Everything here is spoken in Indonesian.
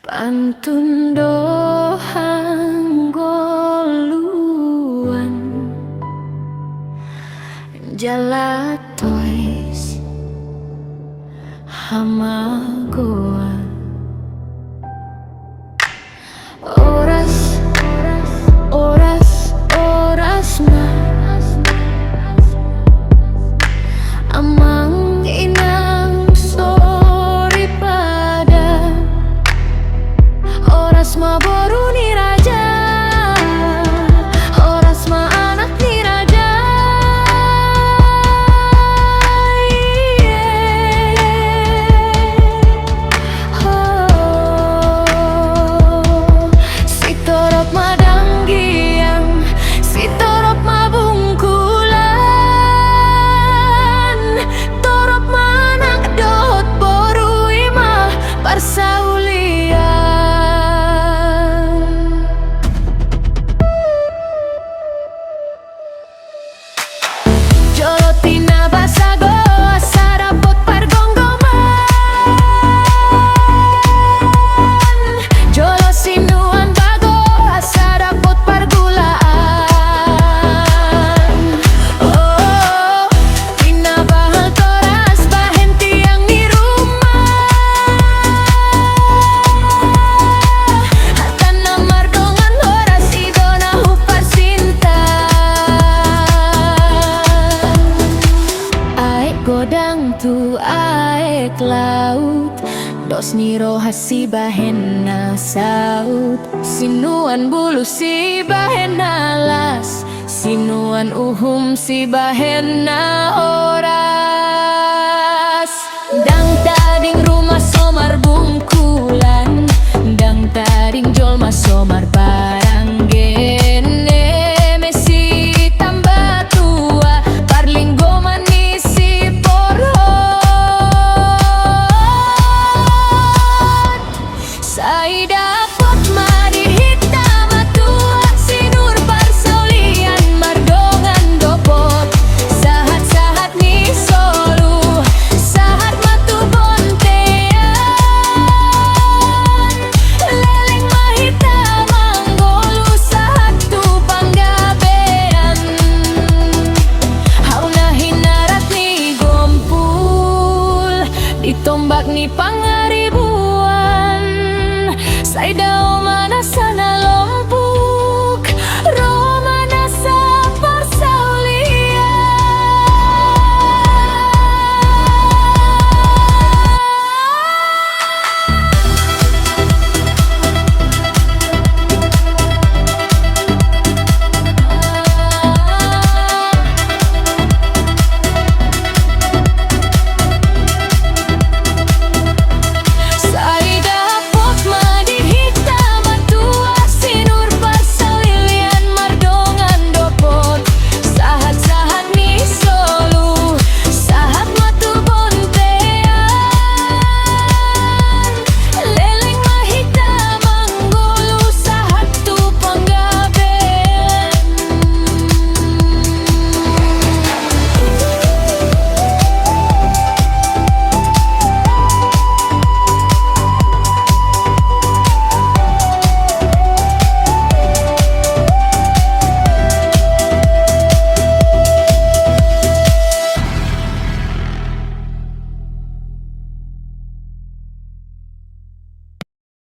Pantun dohang goluan jalatois hamagoan oras na amang inang sorry pada oras maboru ni raja, oras ma anak ni raja. Si torop madanggiang, si torop mabungkulan, torop manak dot boru imah parsaulian. Jolotina basago sarapot pargonggoman, jolo sinuan bago sarapot pargulaan. Oh, tina bahal toras bahen tiang ni rumah, hatana mardongan horas idona hupar sinta. Aek godang tu aek laut, dos niro hasi bahena saut, sinuan bulu si bahena las, sinuan uhum si bahena oras. Dang